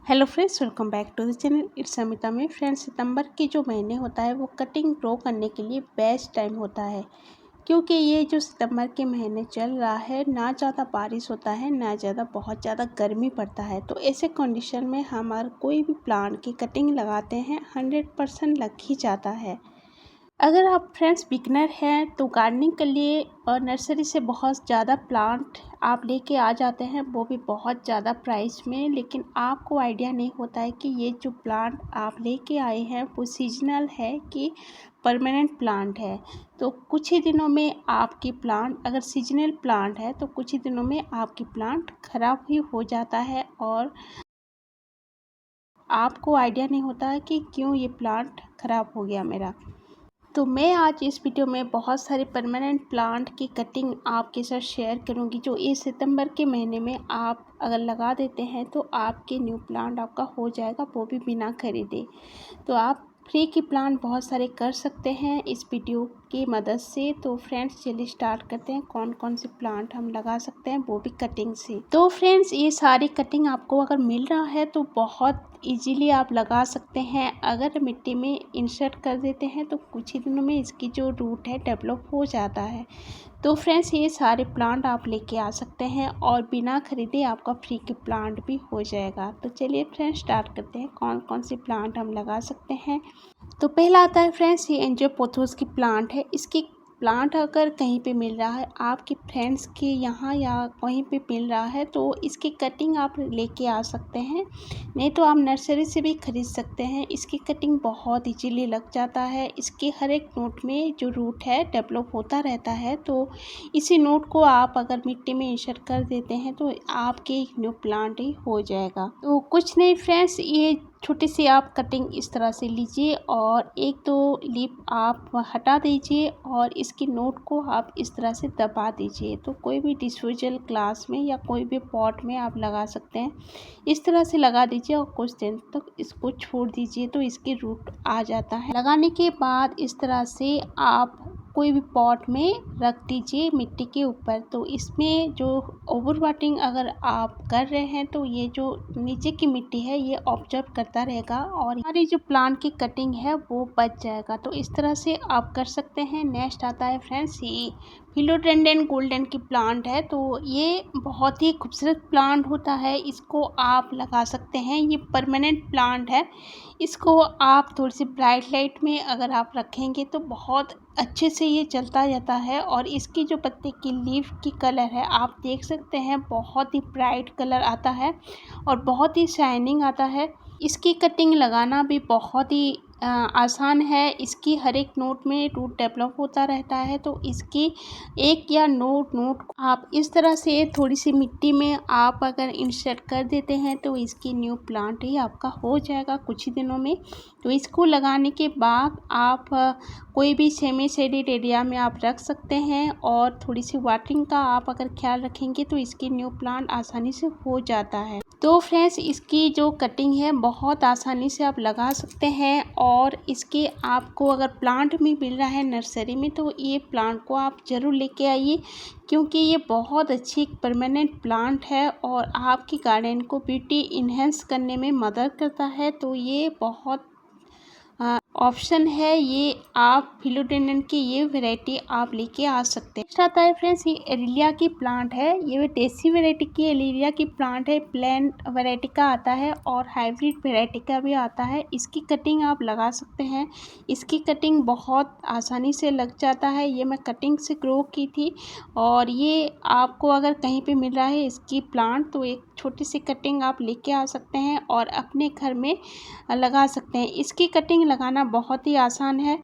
Hello friends, welcome back to the channel. It's Amita में। Friends, सितंबर के जो महीने होता है वो कटिंग ग्रो करने के लिए बेस्ट टाइम होता है, क्योंकि ये जो सितंबर के महीने चल रहा है ना ज़्यादा बारिश होता है ना ज़्यादा बहुत ज़्यादा गर्मी पड़ता है। तो ऐसे कंडीशन में हमारा कोई भी प्लांट की कटिंग लगाते हैं 100% लग ही जाता है। अगर आप फ्रेंड्स बिगनर हैं तो गार्डनिंग के लिए और नर्सरी से बहुत ज़्यादा प्लांट आप लेके आ जाते हैं, वो भी बहुत ज़्यादा प्राइस में, लेकिन आपको आइडिया नहीं होता है कि ये जो प्लांट आप लेके आए हैं वो सीजनल है कि परमानेंट प्लांट है। तो कुछ ही दिनों में आपकी प्लांट, अगर सीजनल प्लांट है तो कुछ ही दिनों में आपकी प्लांट ख़राब ही हो जाता है और आपको आइडिया नहीं होता है कि क्यों ये प्लांट ख़राब हो गया मेरा। तो मैं आज इस वीडियो में बहुत सारे परमानेंट प्लांट की कटिंग आपके साथ शेयर करूंगी, जो इस सितंबर के महीने में आप अगर लगा देते हैं तो आपके न्यू प्लांट आपका हो जाएगा, वो भी बिना खरीदे। तो आप फ्री की प्लांट बहुत सारे कर सकते हैं इस वीडियो की मदद से। तो फ्रेंड्स, चलिए स्टार्ट करते हैं कौन कौन से प्लांट हम लगा सकते हैं, वो भी कटिंग से। तो फ्रेंड्स, ये सारी कटिंग आपको अगर मिल रहा है तो बहुत इजीली आप लगा सकते हैं। अगर मिट्टी में इंसर्ट कर देते हैं तो कुछ ही दिनों में इसकी जो रूट है डेवलप हो जाता है। तो फ्रेंड्स, ये सारे प्लांट आप लेके आ सकते हैं और बिना खरीदे आपका फ्री के प्लांट भी हो जाएगा। तो चलिए फ्रेंड्स, स्टार्ट करते हैं कौन कौन से प्लांट हम लगा सकते हैं। तो पहला आता है फ्रेंड्स, ये एंजियोपोथोस की प्लांट है। इसकी प्लांट अगर कहीं पे मिल रहा है, आपके फ्रेंड्स के यहाँ या कहीं पे मिल रहा है, तो इसकी कटिंग आप लेके आ सकते हैं, नहीं तो आप नर्सरी से भी खरीद सकते हैं। इसकी कटिंग बहुत इजीली लग जाता है। इसके हर एक नोट में जो रूट है डेवलप होता रहता है, तो इसी नोट को आप अगर मिट्टी में इंसर्ट कर देते हैं तो आपके एक न्यू प्लांट ही हो जाएगा। तो कुछ नहीं फ्रेंड्स, ये छोटी सी आप कटिंग इस तरह से लीजिए और एक दो लीफ आप हटा दीजिए और इसकी नोट को आप इस तरह से दबा दीजिए। तो कोई भी डिस्पोजल ग्लास में या कोई भी पॉट में आप लगा सकते हैं। इस तरह से लगा दीजिए और कुछ दिन तक इसको छोड़ दीजिए तो इसकी रूट आ जाता है। लगाने के बाद इस तरह से आप कोई भी पॉट में रख दीजिए मिट्टी के ऊपर। तो इसमें जो ओवर वाटरिंग अगर आप कर रहे हैं तो ये जो नीचे की मिट्टी है ये ऑब्जर्व करता रहेगा और हमारी जो प्लांट की कटिंग है वो बच जाएगा। तो इस तरह से आप कर सकते हैं। नेक्स्ट आता है फ्रेंड्स, ये फिलोडेंड्रन गोल्डन की प्लांट है। तो ये बहुत ही खूबसूरत प्लांट होता है, इसको आप लगा सकते हैं। ये परमानेंट प्लांट है। इसको आप थोड़ी सी ब्राइट लाइट में अगर आप रखेंगे तो बहुत अच्छे से ये चलता जाता है। और इसकी जो पत्ते की लीफ की कलर है आप देख सकते हैं, बहुत ही ब्राइट कलर आता है और बहुत ही शाइनिंग आता है। इसकी कटिंग लगाना भी बहुत ही आसान है। इसकी हर एक नोट में रूट डेवलप होता रहता है। तो इसकी एक या नोट आप इस तरह से थोड़ी सी मिट्टी में आप अगर इंसर्ट कर देते हैं तो इसकी न्यू प्लांट ही आपका हो जाएगा कुछ ही दिनों में। तो इसको लगाने के बाद आप कोई भी सेमी शेडेड एरिया में आप रख सकते हैं और थोड़ी सी वाटरिंग का आप अगर ख्याल रखेंगे तो इसकी न्यू प्लांट आसानी से हो जाता है। तो फ्रेंड्स, इसकी जो कटिंग है बहुत आसानी से आप लगा सकते हैं और इसके आपको अगर प्लांट भी मिल रहा है नर्सरी में तो ये प्लांट को आप ज़रूर लेके आइए, क्योंकि ये बहुत अच्छी परमानेंट प्लांट है और आपकी गार्डन को ब्यूटी इन्हेंस करने में मदद करता है। तो ये बहुत ऑप्शन है। ये आप फिलोडेंड्रन की ये वैरायटी आप लेके आ सकते हैं। नेक्स्ट आता है फ्रेंड्स, ये एरिलिया की प्लांट है। ये देसी वैरायटी की एरिलिया की प्लांट है। प्लेन वैरायटी का आता है और हाइब्रिड वैरायटी का भी आता है। इसकी कटिंग आप लगा सकते हैं। इसकी कटिंग बहुत आसानी से लग जाता है। ये मैं कटिंग से ग्रो की थी और ये आपको अगर कहीं पे मिल रहा है इसकी प्लांट तो एक छोटी सी कटिंग आप लेके आ सकते हैं और अपने घर में लगा सकते हैं। इसकी कटिंग लगाना बहुत ही आसान है।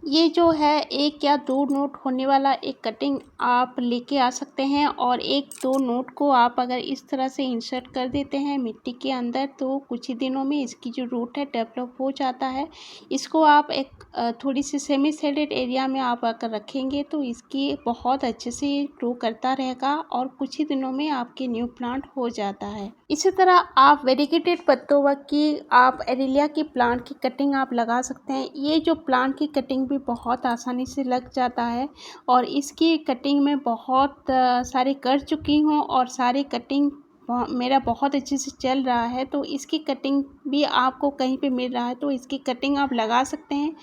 ये जो है एक या दो नोट होने वाला एक कटिंग आप लेके आ सकते हैं और एक दो नोट को आप अगर इस तरह से इंसर्ट कर देते हैं मिट्टी के अंदर तो कुछ ही दिनों में इसकी जो रूट है डेवलप हो जाता है। इसको आप एक थोड़ी सी सेमी शेडेड एरिया में आप अगर रखेंगे तो इसकी बहुत अच्छे से ग्रो करता रहेगा और कुछ ही दिनों में आपके न्यू प्लांट हो जाता है। इसी तरह आप वेरीगेटेड पत्तों की आप एरिलिया की प्लांट की कटिंग आप लगा सकते हैं। ये जो प्लांट की कटिंग भी बहुत आसानी से लग जाता है और इसकी कटिंग में बहुत सारे कर चुकी हूँ और सारे कटिंग मेरा बहुत अच्छे से चल रहा है, तो इसकी कटिंग भी आपको कहीं पे मिल रहा है तो इसकी कटिंग आप लगा सकते हैं।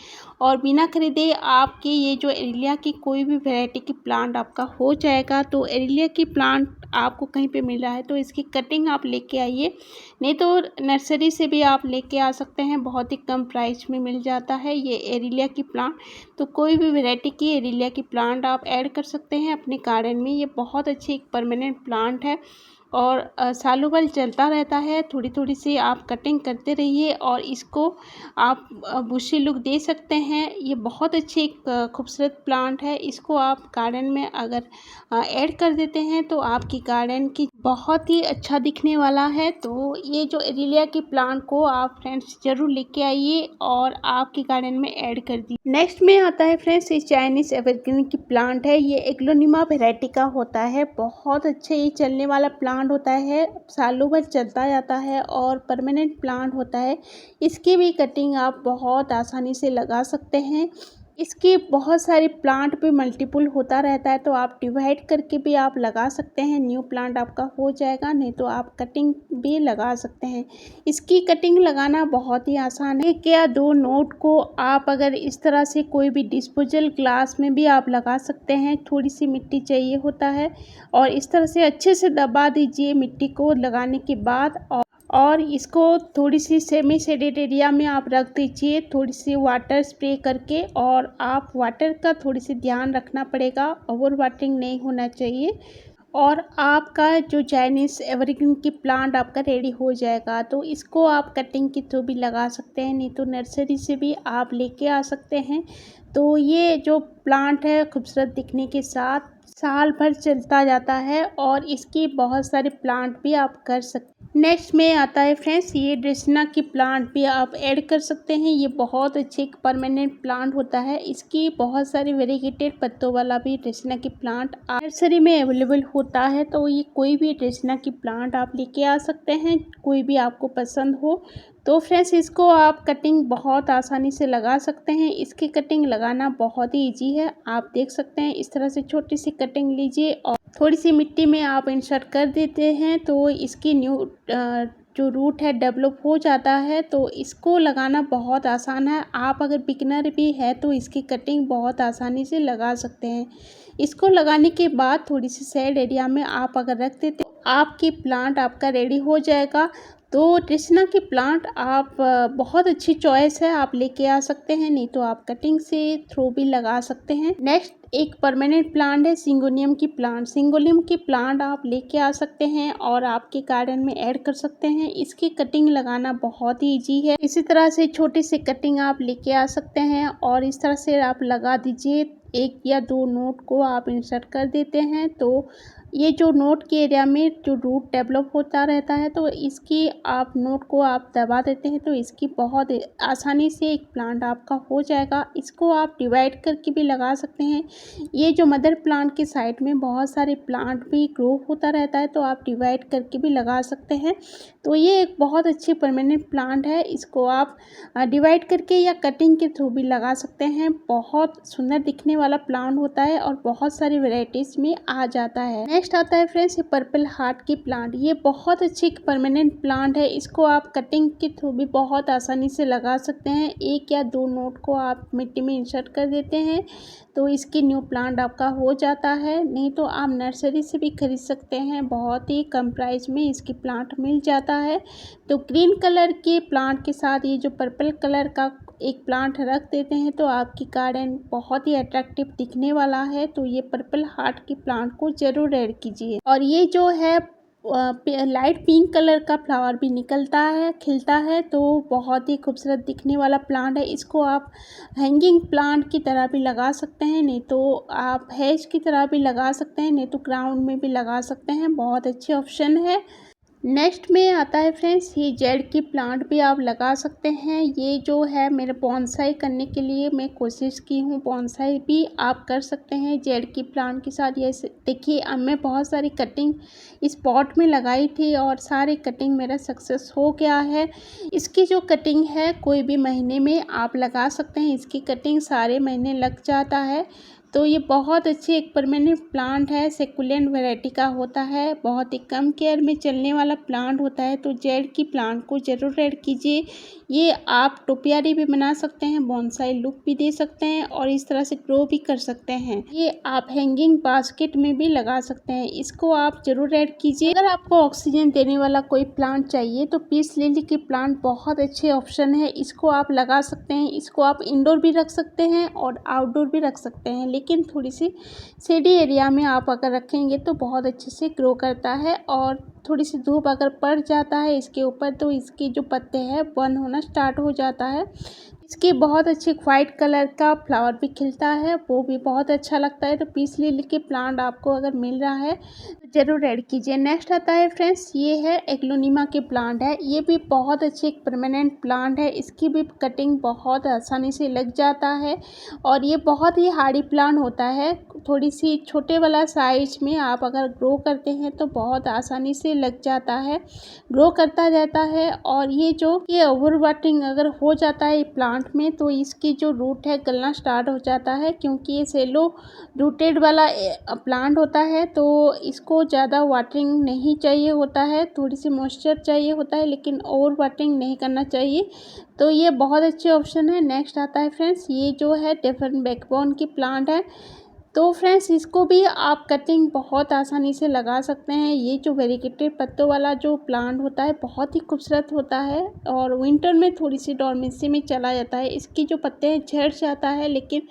और बिना खरीदे आपकी ये जो एरिलिया की कोई भी वैरायटी की प्लांट आपका हो जाएगा। तो एरिलिया की प्लांट आपको कहीं पे मिल रहा है तो इसकी कटिंग आप लेके आइए, नहीं तो नर्सरी से भी आप लेके आ सकते हैं, बहुत ही कम प्राइस में मिल जाता है ये एरिलिया की प्लांट। तो कोई भी वैरायटी की एरिलिया की प्लांट आप ऐड कर सकते हैं अपने गार्डन में। ये बहुत अच्छी एक परमानेंट प्लांट है और सालों भर चलता रहता है। थोड़ी थोड़ी सी आप कटिंग करते रहिए और इसको आप बुशी लुक दे सकते हैं। ये बहुत अच्छी एक खूबसूरत प्लांट है। इसको आप गार्डन में अगर ऐड कर देते हैं तो आपकी गार्डन की बहुत ही अच्छा दिखने वाला है। तो ये जो एरिलिया की प्लांट को आप फ्रेंड्स ज़रूर लेके आइए और आपके गार्डन में ऐड कर दीजिए। नेक्स्ट में आता है फ्रेंड्स ये चाइनीज़ एवरग्रीन की प्लांट है। ये एग्लोनिमा वैरायटी का होता है। बहुत अच्छे ये चलने वाला प्लांट होता है, सालों भर चलता जाता है और परमानेंट प्लांट होता है। इसकी भी कटिंग आप बहुत आसानी से लगा सकते हैं। इसके बहुत सारे प्लांट पे मल्टीपल होता रहता है तो आप डिवाइड करके भी आप लगा सकते हैं। न्यू प्लांट आपका हो जाएगा, नहीं तो आप कटिंग भी लगा सकते हैं। इसकी कटिंग लगाना बहुत ही आसान है। एक या दो नोट को आप अगर इस तरह से कोई भी डिस्पोजल ग्लास में भी आप लगा सकते हैं। थोड़ी सी मिट्टी चाहिए होता है और इस तरह से अच्छे से दबा दीजिए मिट्टी को लगाने के बाद और इसको थोड़ी सी सेमी शेडेड एरिया में आप रख दीजिए, थोड़ी सी वाटर स्प्रे करके। और आप वाटर का थोड़ी सी ध्यान रखना पड़ेगा, ओवर वाटरिंग नहीं होना चाहिए। और आपका जो चाइनीज़ एवरग्रीन की प्लांट आपका रेडी हो जाएगा। तो इसको आप कटिंग के थ्रू भी लगा सकते हैं, नहीं तो नर्सरी से भी आप लेके आ सकते हैं। तो ये जो प्लांट है खूबसूरत दिखने के साथ साल भर चलता जाता है और इसकी बहुत सारे प्लांट भी आप कर सकते हैं। नेक्स्ट में आता है फ्रेंड्स ये ड्रेसिना की प्लांट भी आप ऐड कर सकते हैं। ये बहुत अच्छी एक परमानेंट प्लांट होता है। इसकी बहुत सारे वेरीगेटेड पत्तों वाला भी ड्रेसिना की प्लांट नर्सरी में अवेलेबल होता है। तो ये कोई भी ड्रेसिना की प्लांट आप लेके आ सकते हैं, कोई भी आपको पसंद हो। तो फ्रेंड्स इसको आप कटिंग बहुत आसानी से लगा सकते हैं। इसकी कटिंग लगाना बहुत ही ईजी है। आप देख सकते हैं इस तरह से छोटी सी कटिंग लीजिए और थोड़ी सी मिट्टी में आप इंसर्ट कर देते हैं तो इसकी न्यू जो रूट है डेवलप हो जाता है। तो इसको लगाना बहुत आसान है। आप अगर बिगिनर भी है तो इसकी कटिंग बहुत आसानी से लगा सकते हैं। इसको लगाने के बाद थोड़ी सी साइड एरिया में आप अगर रख देते आपकी प्लांट आपका रेडी हो जाएगा। तो ड्रेसिना की प्लांट आप बहुत अच्छी चॉइस है, आप लेके आ सकते हैं, नहीं तो आप कटिंग से थ्रो भी लगा सकते हैं। नेक्स्ट एक परमानेंट प्लांट है सिंगोनियम की प्लांट। सिंगोनियम की प्लांट आप लेके आ सकते हैं और आपके गार्डन में ऐड कर सकते हैं। इसकी कटिंग लगाना बहुत ही ईजी है। इसी तरह से छोटी सी कटिंग आप लेके आ सकते हैं और इस तरह से आप लगा दीजिए। एक या दो नोट को आप इंसर्ट कर देते हैं तो ये जो नोट के एरिया में जो रूट डेवलप होता रहता है तो इसकी आप नोट को आप दबा देते हैं तो इसकी बहुत आसानी से एक प्लांट आपका हो जाएगा। इसको आप डिवाइड करके भी लगा सकते हैं। ये जो मदर प्लांट के साइड में बहुत सारे प्लांट भी ग्रो होता रहता है तो आप डिवाइड करके भी लगा सकते हैं। तो ये एक बहुत अच्छी परमानेंट प्लांट है। इसको आप डिवाइड करके या कटिंग के थ्रू भी लगा सकते हैं। बहुत सुंदर दिखने वाला प्लांट होता है और बहुत सारी वेराइटीज में आ जाता है। नेक्स्ट आता है फ्रेंड्स ये पर्पल हार्ट की प्लांट। ये बहुत अच्छी परमानेंट प्लांट है। इसको आप कटिंग के थ्रू भी बहुत आसानी से लगा सकते हैं। एक या दो नोट को आप मिट्टी में इंसर्ट कर देते हैं तो इसकी न्यू प्लांट आपका हो जाता है, नहीं तो आप नर्सरी से भी खरीद सकते हैं। बहुत ही कम प्राइस में इसकी प्लांट मिल जाता है। तो ग्रीन कलर के प्लांट के साथ ये जो पर्पल कलर का एक प्लांट रख देते हैं तो आपकी गार्डन बहुत ही अट्रैक्टिव दिखने वाला है। तो ये पर्पल हार्ट की प्लांट को जरूर ऐड कीजिए। और ये जो है लाइट पिंक कलर का फ्लावर भी निकलता है, खिलता है, तो बहुत ही खूबसूरत दिखने वाला प्लांट है। इसको आप हैंगिंग प्लांट की तरह भी लगा सकते हैं, नहीं तो आप हैज की तरह भी लगा सकते हैं, नहीं तो ग्राउंड में भी लगा सकते हैं। बहुत अच्छे ऑप्शन है। नेक्स्ट में आता है फ्रेंड्स ये जेड की प्लांट भी आप लगा सकते हैं। ये जो है मेरे बॉन्साई करने के लिए मैं कोशिश की हूँ, बॉन्साई भी आप कर सकते हैं जेड की प्लांट के साथ। ये देखिए अब मैं बहुत सारी कटिंग इस पॉट में लगाई थी और सारी कटिंग मेरा सक्सेस हो गया है। इसकी जो कटिंग है कोई भी महीने में आप लगा सकते हैं। इसकी कटिंग सारे महीने लग जाता है। तो ये बहुत अच्छी एक परमानेंट प्लांट है, सेकुलेंट वैरायटी का होता है, बहुत ही कम केयर में चलने वाला प्लांट होता है। तो जेड की प्लांट को ज़रूर ऐड कीजिए। ये आप टोपियारी भी बना सकते हैं, बोनसाई लुक भी दे सकते हैं और इस तरह से ग्रो भी कर सकते हैं। ये आप हैंगिंग बास्केट में भी लगा सकते हैं। इसको आप ज़रूर ऐड कीजिए। अगर आपको ऑक्सीजन देने वाला कोई प्लांट चाहिए तो पीस लिली की प्लांट बहुत अच्छे ऑप्शन है। इसको आप लगा सकते हैं। इसको आप इंडोर भी रख सकते हैं और आउटडोर भी रख सकते हैं, लेकिन थोड़ी सी शेडी एरिया में आप अगर रखेंगे तो बहुत अच्छे से ग्रो करता है। और थोड़ी सी धूप अगर पड़ जाता है इसके ऊपर तो इसके जो पत्ते हैं बर्न होना स्टार्ट हो जाता है। इसकी बहुत अच्छी वाइट कलर का फ्लावर भी खिलता है, वो भी बहुत अच्छा लगता है। तो पीस लिली के प्लांट आपको अगर मिल रहा है तो ज़रूर ऐड कीजिए। नेक्स्ट आता है फ्रेंड्स, ये है एग्लोनिमा के प्लांट है। ये भी बहुत अच्छी एक परमानेंट प्लांट है। इसकी भी कटिंग बहुत आसानी से लग जाता है और ये बहुत ही हार्डी प्लांट होता है। थोड़ी सी छोटे वाला साइज में आप अगर ग्रो करते हैं तो बहुत आसानी से लग जाता है, ग्रो करता जाता है। और ये ओवर वाटरिंग अगर हो जाता है प्लांट में तो इसकी जो रूट है गलना स्टार्ट हो जाता है, क्योंकि ये सेलो रूटेड वाला प्लांट होता है। तो इसको ज़्यादा वाटरिंग नहीं चाहिए होता है, थोड़ी सी मॉइस्चर चाहिए होता है, लेकिन ओवर वाटरिंग नहीं करना चाहिए। तो ये बहुत अच्छे ऑप्शन है। नेक्स्ट आता है फ्रेंड्स, ये जो है डिफरेंट बैकबोन की प्लांट है। तो फ्रेंड्स इसको भी आप कटिंग बहुत आसानी से लगा सकते हैं। ये जो वेरीगेटेड पत्तों वाला जो प्लांट होता है बहुत ही खूबसूरत होता है और विंटर में थोड़ी सी डॉर्मेंसी में चला जाता है। इसकी जो पत्ते हैं झड़ जाता है, लेकिन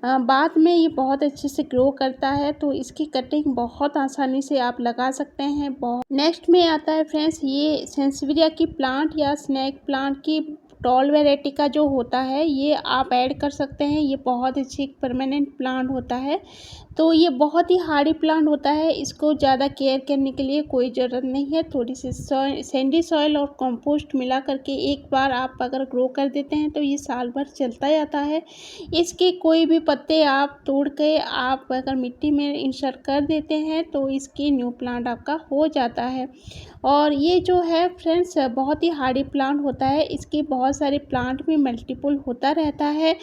बाद में ये बहुत अच्छे से ग्रो करता है। तो इसकी कटिंग बहुत आसानी से आप लगा सकते हैं। बहुत नेक्स्ट में आता है फ्रेंड्स, ये सेंसविरिया की प्लांट या स्नैक प्लांट की टॉल वैरायटी का जो होता है ये आप ऐड कर सकते हैं। ये बहुत अच्छी परमानेंट प्लांट होता है। तो ये बहुत ही हार्डी प्लांट होता है। इसको ज़्यादा केयर करने के लिए कोई ज़रूरत नहीं है। थोड़ी सी सैंडी सॉइल और कंपोस्ट मिला करके एक बार आप अगर ग्रो कर देते हैं तो ये साल भर चलता जाता है। इसके कोई भी पत्ते आप तोड़ के आप अगर मिट्टी में इंसर्ट कर देते हैं तो इसकी न्यू प्लांट आपका हो जाता है। और ये जो है फ्रेंड्स बहुत ही हार्डी प्लांट होता है। इसके बहुत सारे प्लांट में मल्टीपल होता रहता है।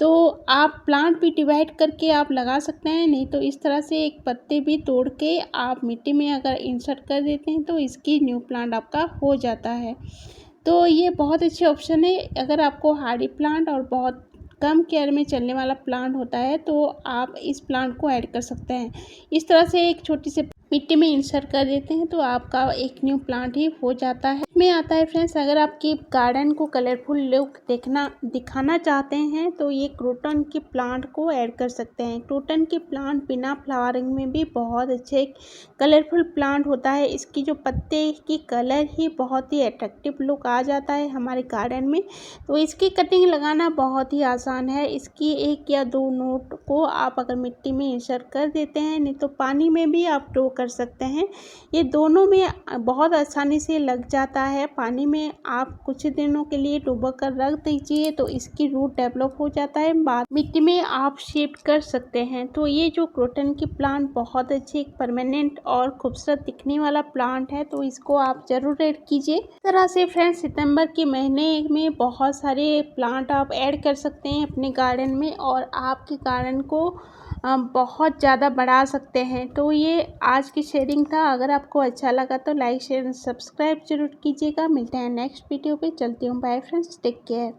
तो आप प्लांट भी डिवाइड करके आप लगा सकते हैं, नहीं तो इस तरह से एक पत्ते भी तोड़ के आप मिट्टी में अगर इंसर्ट कर देते हैं तो इसकी न्यू प्लांट आपका हो जाता है। तो ये बहुत अच्छे ऑप्शन है। अगर आपको हार्डी प्लांट और बहुत कम केयर में चलने वाला प्लांट होता है तो आप इस प्लांट को ऐड कर सकते हैं। इस तरह से एक छोटी सी मिट्टी में इंसर्ट कर देते हैं तो आपका एक न्यू प्लांट ही हो जाता है। में आता है फ्रेंड्स, अगर आपकी गार्डन को कलरफुल लुक दिखाना चाहते हैं तो ये क्रोटन के प्लांट को ऐड कर सकते हैं। क्रोटन के प्लांट बिना फ्लावरिंग में भी बहुत अच्छे कलरफुल प्लांट होता है। इसकी जो पत्ते की कलर ही बहुत ही अट्रैक्टिव लुक आ जाता है हमारे गार्डन में। तो इसकी कटिंग लगाना बहुत ही आसान है। इसकी एक या दो नोट को आप अगर मिट्टी में इंसर्ट कर देते हैं, नहीं तो पानी में भी आप ग्रो कर सकते हैं। ये दोनों में बहुत आसानी से लग जाता है। पानी में आप कुछ दिनों के लिए डुबो कर रख दीजिए तो इसकी रूट डेवलप हो जाता है, बाद मिट्टी में आप शिफ्ट कर सकते हैं। तो ये जो क्रोटन की प्लांट बहुत अच्छी परमानेंट और खूबसूरत दिखने वाला प्लांट है, तो इसको आप ज़रूर ऐड कीजिए। इस तरह से फ्रेंड्स सितंबर के महीने में बहुत सारे प्लांट आप ऐड कर सकते हैं अपने गार्डन में और आपके गार्डन को बहुत ज़्यादा बढ़ा सकते हैं। तो ये आज की शेयरिंग था। अगर आपको अच्छा लगा तो लाइक शेयर सब्सक्राइब जरूर कीजिएगा। मिलते हैं नेक्स्ट वीडियो पे। चलती हूँ, बाय फ्रेंड्स, टेक केयर।